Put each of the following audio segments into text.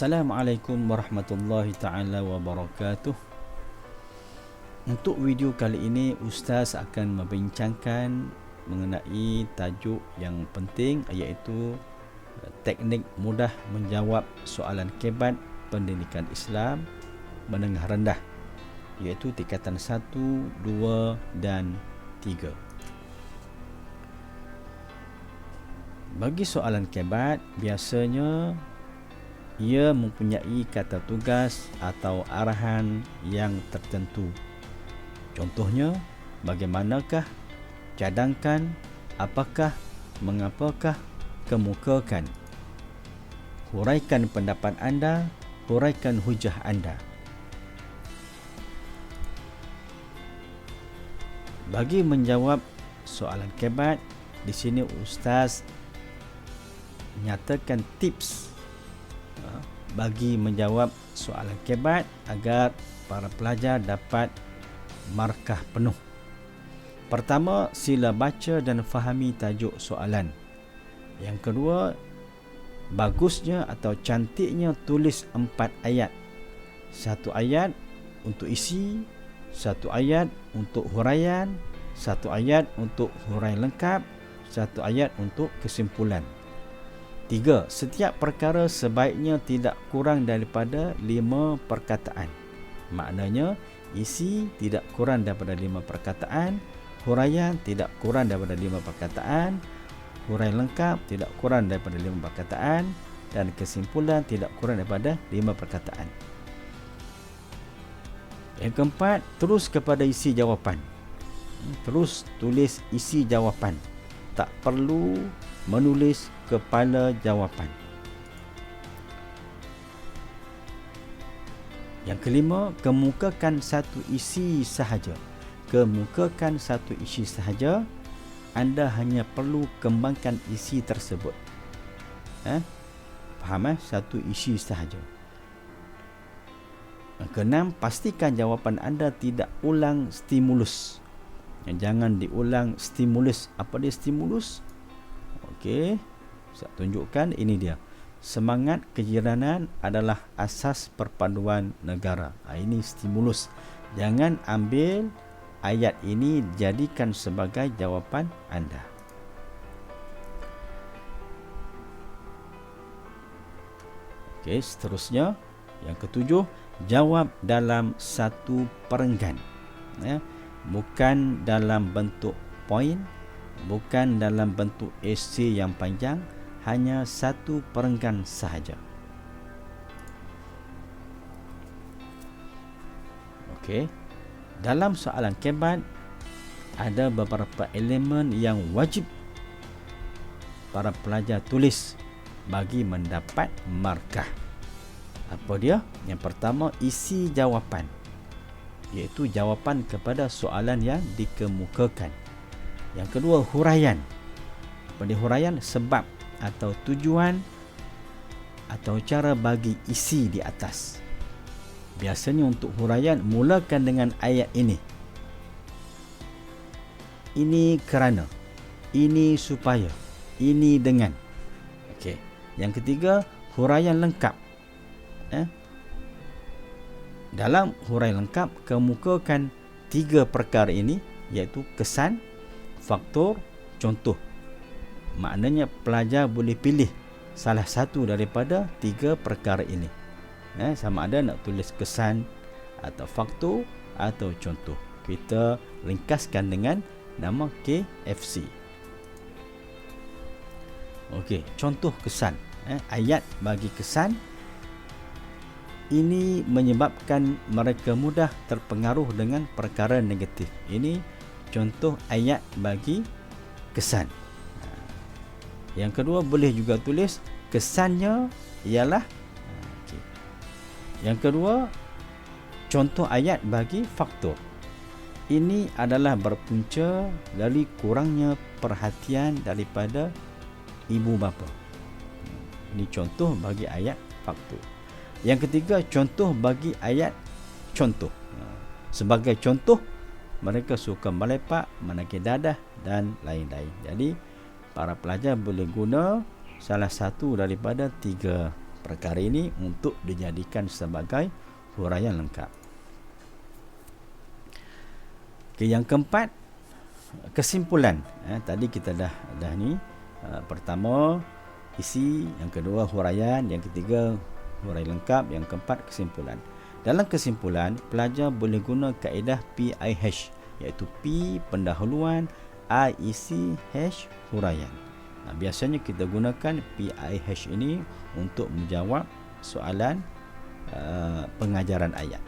Assalamualaikum warahmatullahi taala wabarakatuh. Untuk video kali ini Ustaz akan membincangkan mengenai tajuk yang penting, iaitu teknik mudah menjawab soalan KEBAT pendidikan Islam menengah rendah, iaitu tingkatan 1, 2 dan 3. Bagi soalan KEBAT, biasanya ia mempunyai kata tugas atau arahan yang tertentu. Contohnya, bagaimanakah, cadangkan, apakah, mengapakah, kemukakan. Huraikan pendapat anda, huraikan hujah anda. Bagi menjawab soalan KEBAT, di sini Ustaz nyatakan tips bagi menjawab soalan KEBAT agar para pelajar dapat markah penuh. Pertama, sila baca dan fahami tajuk soalan. Yang kedua, bagusnya atau cantiknya tulis 4 ayat. 1 ayat untuk isi, 1 ayat untuk huraian, 1 ayat untuk huraian lengkap, 1 ayat untuk kesimpulan. 3. Setiap perkara sebaiknya tidak kurang daripada 5 perkataan. Maknanya, isi tidak kurang daripada 5 perkataan, huraian tidak kurang daripada 5 perkataan, huraian lengkap tidak kurang daripada 5 perkataan, dan kesimpulan tidak kurang daripada 5 perkataan. Yang keempat, terus kepada isi jawapan. Terus tulis isi jawapan. Tak perlu menulis kepala jawapan. Yang kelima, kemukakan satu isi sahaja. Kemukakan satu isi sahaja. Anda hanya perlu kembangkan isi tersebut. Faham? Satu isi sahaja. Yang keenam, pastikan jawapan anda tidak ulang stimulus. Jangan diulang stimulus. Apa dia stimulus? Okey, saya tunjukkan, ini dia. Semangat kejiranan adalah asas perpaduan negara. Ini stimulus. Jangan ambil ayat ini jadikan sebagai jawapan anda. Okey, seterusnya yang ketujuh, jawab dalam satu perenggan. Bukan dalam bentuk poin, bukan dalam bentuk esei yang panjang, hanya satu perenggan sahaja. Okey. Dalam soalan KEBAT ada beberapa elemen yang wajib para pelajar tulis bagi mendapat markah. Apa dia? Yang pertama, isi jawapan, iaitu jawapan kepada soalan yang dikemukakan. Yang kedua, huraian. Apa dia huraian? Sebab atau tujuan atau cara bagi isi di atas. Biasanya untuk huraian, mulakan dengan ayat ini. Ini kerana, ini supaya, ini dengan. Okey. Yang ketiga, huraian lengkap. Dalam huraian lengkap, kemukakan 3 perkara ini, iaitu kesan, faktor, contoh. Maknanya pelajar boleh pilih salah satu daripada 3 perkara ini. Sama ada nak tulis kesan atau faktor atau contoh. Kita ringkaskan dengan nama KFC. Okey, contoh kesan. Ayat bagi kesan. Ini menyebabkan mereka mudah terpengaruh dengan perkara negatif. Ini contoh ayat bagi kesan. Yang kedua, boleh juga tulis kesannya ialah. Yang kedua, contoh ayat bagi faktor. Ini adalah berpunca dari kurangnya perhatian daripada ibu bapa. Ini contoh bagi ayat faktor. Yang ketiga, contoh bagi ayat contoh. Sebagai contoh, mereka suka melepak, menakik dadah dan lain-lain. Jadi, para pelajar boleh guna salah satu daripada 3 perkara ini untuk dijadikan sebagai huraian lengkap. Okay, yang keempat, kesimpulan. Tadi kita dah ni. Pertama, isi. Yang kedua, huraian. Yang ketiga, huraian lengkap. Yang keempat, kesimpulan. Dalam kesimpulan, pelajar boleh guna kaedah PIH, iaitu P pendahuluan, I isi, H huraian. Biasanya kita gunakan PIH ini untuk menjawab soalan pengajaran ayat.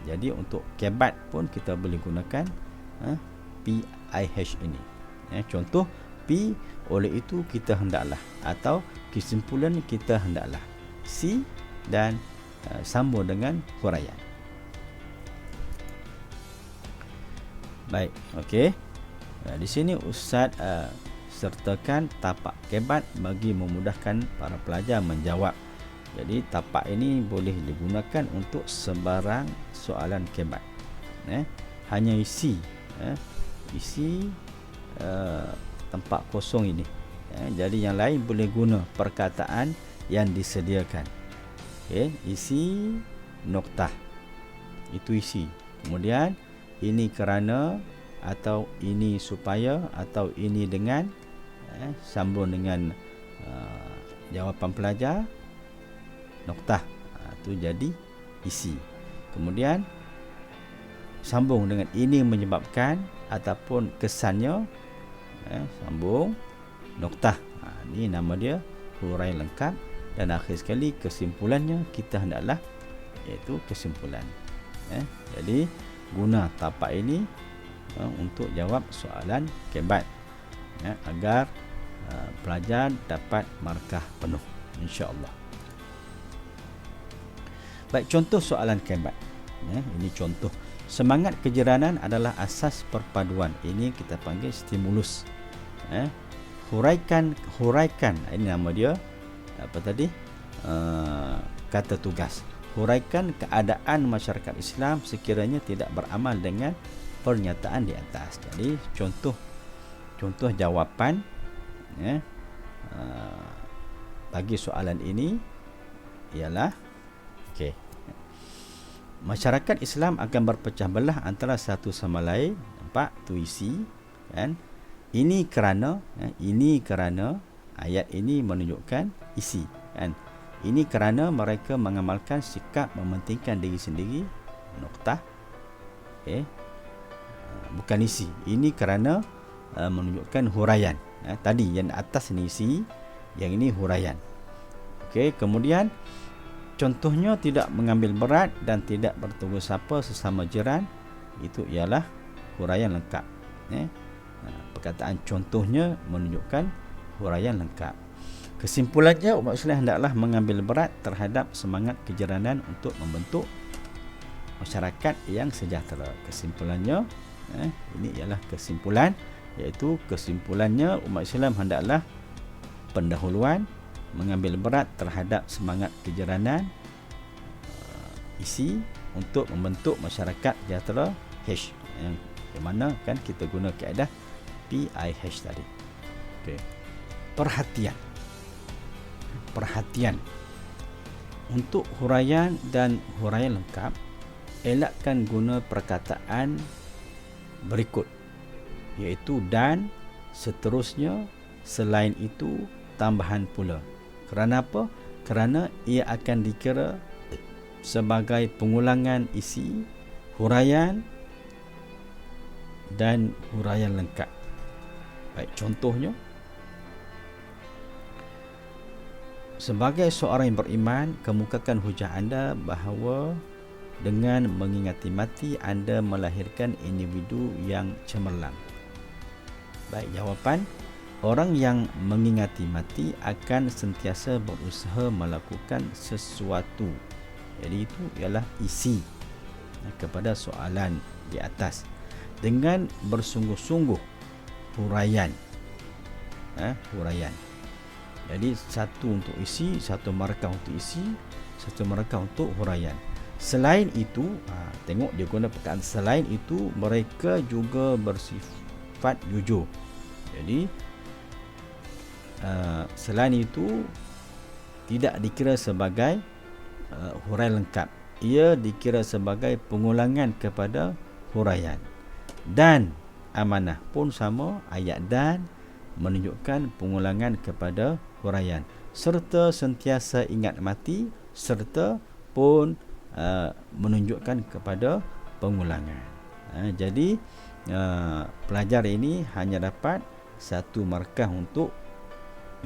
Jadi untuk kebat pun kita boleh gunakan PIH ini. Contoh P, oleh itu kita hendaklah, atau kesimpulan kita hendaklah. C dan sambung dengan huraian. Baik, okey. Di sini Ustaz sertakan tapak kebat bagi memudahkan para pelajar menjawab. Jadi tapak ini boleh digunakan untuk sebarang soalan kebat. Hanya isi tempat kosong ini. Jadi yang lain boleh guna perkataan yang disediakan. Isi noktah, itu isi. Kemudian ini kerana, atau ini supaya, atau ini dengan, sambung dengan jawapan pelajar, noktah, itu jadi isi. Kemudian sambung dengan ini menyebabkan ataupun kesannya, sambung noktah. Ini nama dia huraian lengkap. Dan akhir sekali kesimpulannya kita hendaklah, iaitu kesimpulan. Jadi guna tapak ini untuk jawab soalan kebat, agar pelajar dapat markah penuh, insya-Allah. Baik, contoh soalan kebat. Ini contoh. Semangat kejiranan adalah asas perpaduan. Ini kita panggil stimulus. Huraikan. Ini nama dia apa tadi? Kata tugas. Huraikan keadaan masyarakat Islam sekiranya tidak beramal dengan pernyataan di atas. Jadi contoh jawapan bagi soalan ini ialah, okey, masyarakat Islam akan berpecah belah antara satu sama lain. Nampak tu isi, kan? Ini kerana ayat ini menunjukkan isi, kan? Ini kerana mereka mengamalkan sikap mementingkan diri sendiri, noktah. Bukan isi. Ini kerana menunjukkan huraian. Tadi yang atas ni isi, yang ini huraian. Okey, kemudian contohnya tidak mengambil berat dan tidak bertegur sapa sesama jiran, itu ialah huraian lengkap. Perkataan contohnya menunjukkan huraian lengkap. Kesimpulannya, umat Islam hendaklah mengambil berat terhadap semangat kejiranan untuk membentuk masyarakat yang sejahtera. Kesimpulannya, ini ialah kesimpulan, iaitu kesimpulannya umat Islam hendaklah pendahuluan mengambil berat terhadap semangat kejiranan, isi, untuk membentuk masyarakat sejahtera, H, yang mana kan kita guna kaedah PIH tadi. Okey. Perhatian. Untuk huraian dan huraian lengkap, elakkan guna perkataan berikut, iaitu dan, seterusnya, selain itu, tambahan pula. Kerana apa? Kerana ia akan dikira sebagai pengulangan isi, huraian dan huraian lengkap. Baik, contohnya, sebagai seorang yang beriman, kemukakan hujah anda bahawa dengan mengingati mati anda melahirkan individu yang cemerlang. Baik, jawapan, orang yang mengingati mati akan sentiasa berusaha melakukan sesuatu. Jadi itu ialah isi kepada soalan di atas, dengan bersungguh-sungguh, huraian. Huraian. Jadi satu untuk isi, satu markah untuk isi, satu markah untuk huraian. Selain itu, tengok dia guna perkataan selain itu, mereka juga bersifat jujur. Jadi selain itu, tidak dikira sebagai huraian lengkap. Ia dikira sebagai pengulangan kepada huraian. Dan amanah pun sama, ayat dan menunjukkan pengulangan kepada huraian, serta sentiasa ingat mati, serta pun menunjukkan kepada pengulangan. Jadi pelajar ini hanya dapat 1 markah untuk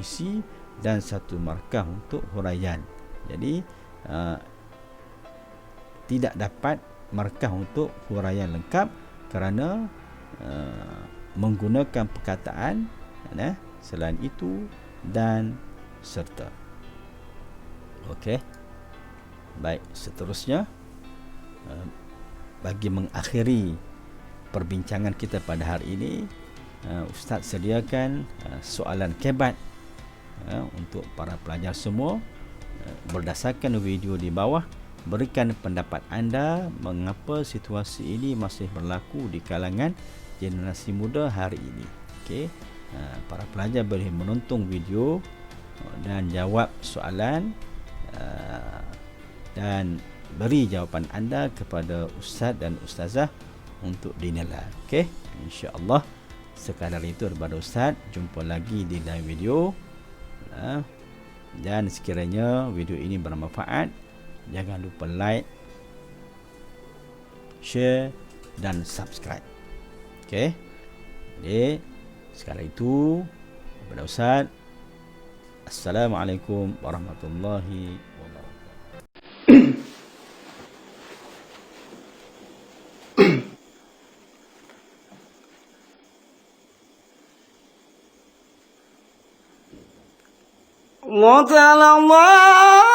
isi dan 1 markah untuk huraian. Jadi tidak dapat markah untuk huraian lengkap kerana menggunakan perkataan selain itu dan serta. Okey. Baik, seterusnya bagi mengakhiri perbincangan kita pada hari ini, Ustaz sediakan soalan kebat untuk para pelajar semua. Berdasarkan video di bawah, berikan pendapat anda mengapa situasi ini masih berlaku di kalangan generasi muda hari ini. Okey, para pelajar boleh menonton video dan jawab soalan dan beri jawapan anda kepada ustaz dan ustazah untuk dinilai. Okey, insya-Allah. Sekadar itu daripada ustaz. Jumpa lagi di lain video. Dan sekiranya video ini bermanfaat, jangan lupa like, share dan subscribe. Okey. Jadi sekali itu daripada ustaz. Assalamualaikum warahmatullahi wabarakatuh. Allah Ta'ala Allah